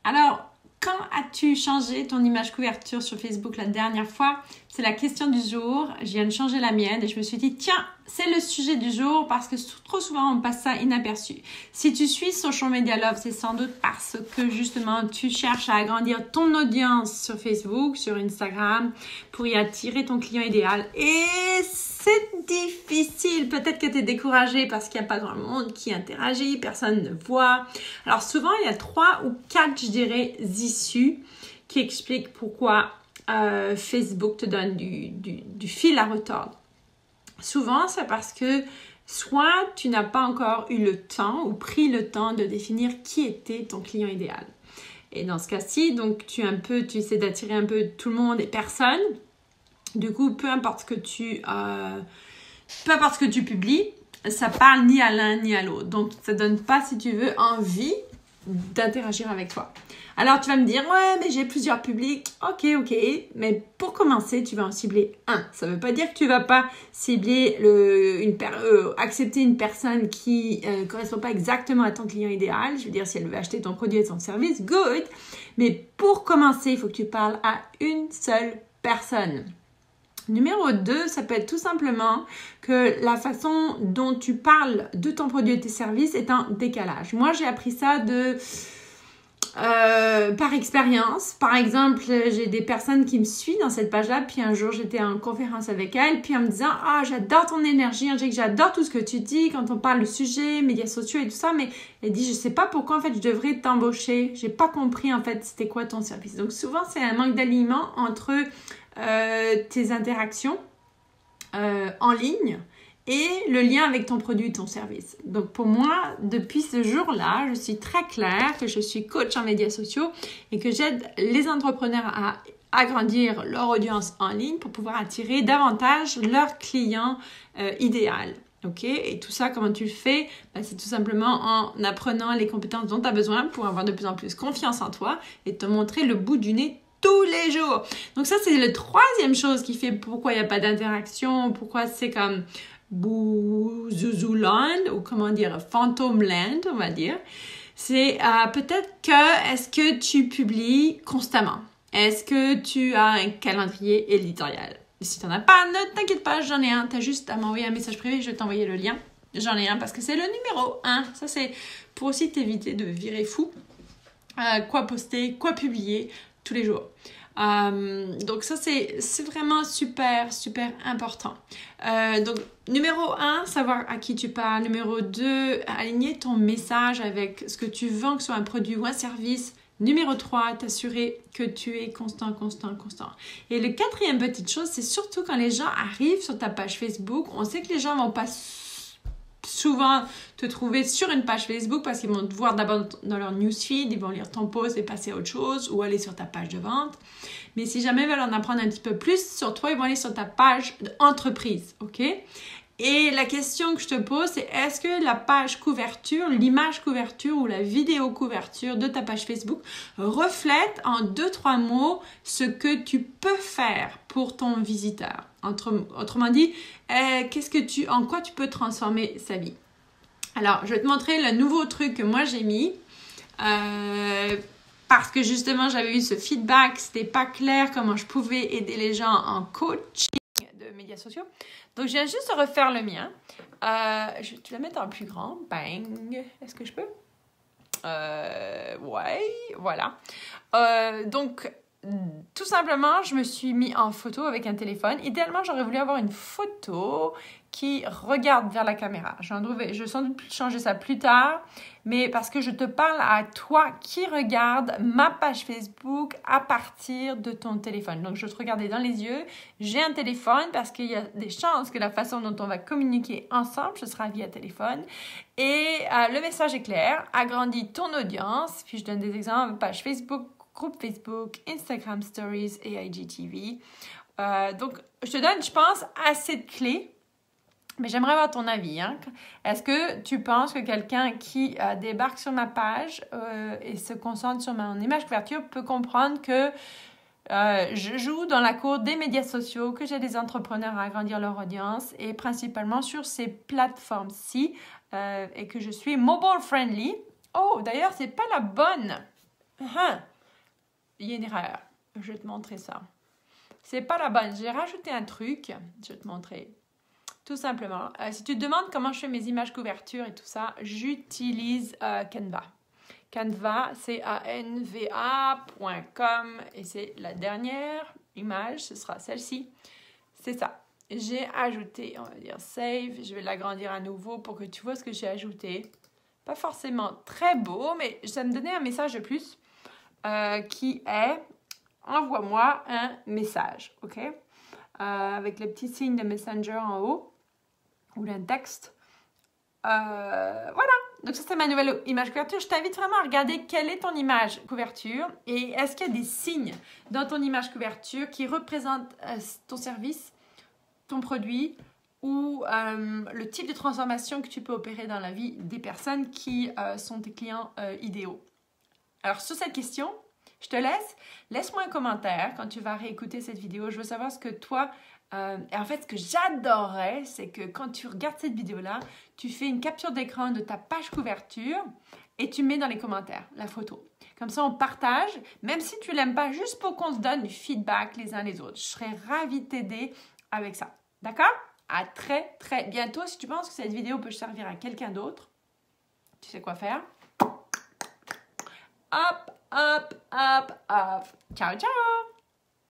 Alors, quand as-tu changé ton image couverture sur Facebook la dernière fois? C'est la question du jour. Je viens de changer la mienne et je me suis dit, tiens, c'est le sujet du jour parce que trop souvent, on passe ça inaperçu. Si tu suis Social Media Love, c'est sans doute parce que justement, tu cherches à agrandir ton audience sur Facebook, sur Instagram, pour y attirer ton client idéal. Et c'est difficile. Peut-être que tu es découragé parce qu'il n'y a pas grand monde qui interagit, personne ne voit. Alors souvent, il y a 3 ou 4, je dirais, issues qui expliquent pourquoi Facebook te donne du fil à retordre. Souvent, c'est parce que soit tu n'as pas encore eu le temps ou pris le temps de définir qui était ton client idéal. Et dans ce cas-ci, donc tu essaies d'attirer un peu tout le monde et personne. Du coup, peu importe ce que tu publies, ça parle ni à l'un ni à l'autre. Donc, ça ne donne pas, si tu veux, envie d'interagir avec toi. Alors, tu vas me dire, ouais, mais j'ai plusieurs publics. Ok. Mais pour commencer, tu vas en cibler un. Ça ne veut pas dire que tu ne vas pas cibler accepter une personne qui ne correspond pas exactement à ton client idéal. Je veux dire, si elle veut acheter ton produit et ton service, good. Mais pour commencer, il faut que tu parles à une seule personne. Numéro 2, ça peut être tout simplement que la façon dont tu parles de ton produit et tes services est en décalage. Moi, j'ai appris ça par expérience. Par exemple, j'ai des personnes qui me suivent dans cette page-là, puis un jour, j'étais en conférence avec elle, puis en me disant « Ah, j'adore ton énergie, j'adore tout ce que tu dis quand on parle de sujets, médias sociaux et tout ça, mais elle dit « Je sais pas pourquoi, en fait, je devrais t'embaucher. J'ai pas compris, en fait, c'était quoi ton service. » Donc, souvent, c'est un manque d'alignement entre tes interactions en ligne et le lien avec ton produit et ton service. Donc, pour moi, depuis ce jour-là, je suis très claire que je suis coach en médias sociaux et que j'aide les entrepreneurs à agrandir leur audience en ligne pour pouvoir attirer davantage leur client idéal. OK? Et tout ça, comment tu le fais? C'est tout simplement en apprenant les compétences dont tu as besoin pour avoir de plus en plus confiance en toi et te montrer le bout du nez tous les jours. Donc ça, c'est la 3e chose qui fait pourquoi il n'y a pas d'interaction, pourquoi c'est comme Bouzouland ou comment dire, Phantom Land, on va dire. C'est peut-être est-ce que tu publies constamment? Est-ce que tu as un calendrier éditorial? Si tu n'en as pas, ne t'inquiète pas, j'en ai un. Tu as juste à m'envoyer un message privé, je vais t'envoyer le lien. J'en ai un parce que c'est le numéro 1. Ça, c'est pour aussi t'éviter de virer fou. Quoi poster, quoi publier tous les jours. Donc ça, c'est vraiment super important. Donc, numéro 1, savoir à qui tu parles. Numéro 2, aligner ton message avec ce que tu vends, que ce soit un produit ou un service. Numéro 3, t'assurer que tu es constant. Et le 4e petite chose, c'est surtout quand les gens arrivent sur ta page Facebook, on sait que les gens vont pas souvent te trouver sur une page Facebook parce qu'ils vont te voir d'abord dans leur newsfeed, ils vont lire ton post et passer à autre chose ou aller sur ta page de vente. Mais si jamais ils veulent en apprendre un petit peu plus sur toi, ils vont aller sur ta page d'entreprise, OK? Et la question que je te pose, c'est est-ce que la page couverture, l'image couverture ou la vidéo couverture de ta page Facebook reflète en 2-3 mots ce que tu peux faire pour ton visiteur? Autrement dit, en quoi tu peux transformer sa vie? Alors, je vais te montrer le nouveau truc que moi j'ai mis. Parce que justement, j'avais eu ce feedback, c'était pas clair comment je pouvais aider les gens en coaching de médias sociaux. Donc, je viens juste de refaire le mien. Je vais te le mettre en plus grand. Bang! Est-ce que je peux? Ouais, voilà. Donc, tout simplement, je me suis mis en photo avec un téléphone. Idéalement, j'aurais voulu avoir une photo qui regarde vers la caméra. Je vais sans doute changer ça plus tard, mais parce que je te parle à toi qui regarde ma page Facebook à partir de ton téléphone. Donc, je vais te regarder dans les yeux. J'ai un téléphone parce qu'il y a des chances que la façon dont on va communiquer ensemble, ce sera via téléphone. Et le message est clair. Agrandis ton audience. Puis, je donne des exemples. Page Facebook, groupe Facebook, Instagram Stories et IGTV. Donc, je te donne, je pense, assez de clés. Mais j'aimerais avoir ton avis. Hein? Est-ce que tu penses que quelqu'un qui débarque sur ma page et se concentre sur mon image couverture peut comprendre que je joue dans la cour des médias sociaux, que j'ai des entrepreneurs à agrandir leur audience et principalement sur ces plateformes-ci et que je suis mobile friendly. Oh, d'ailleurs, c'est pas la bonne Il y a une erreur. Je vais te montrer ça. C'est pas la bonne. J'ai rajouté un truc. Je vais te montrer. Tout simplement. Si tu te demandes comment je fais mes images couverture et tout ça, j'utilise Canva. Canva, canva.com et c'est la dernière image. Ce sera celle-ci. C'est ça. J'ai ajouté, on va dire save. Je vais l'agrandir à nouveau pour que tu vois ce que j'ai ajouté. Pas forcément très beau, mais ça me donnait un message de plus qui est envoie-moi un message, ok? Avec le petit signe de Messenger en haut ou un texte. Voilà, donc ça c'est ma nouvelle image couverture. Je t'invite vraiment à regarder quelle est ton image couverture et est-ce qu'il y a des signes dans ton image couverture qui représentent ton service, ton produit ou le type de transformation que tu peux opérer dans la vie des personnes qui sont tes clients idéaux. Alors sur cette question, je te laisse-moi un commentaire quand tu vas réécouter cette vidéo. Je veux savoir ce que toi... et en fait, ce que j'adorerais, c'est que quand tu regardes cette vidéo-là, tu fais une capture d'écran de ta page couverture et tu mets dans les commentaires la photo. Comme ça, on partage, même si tu ne l'aimes pas, juste pour qu'on se donne du feedback les uns les autres. Je serais ravie de t'aider avec ça. D'accord? À très, très bientôt. Si tu penses que cette vidéo peut servir à quelqu'un d'autre, tu sais quoi faire? Hop, hop, hop, hop. Ciao, ciao!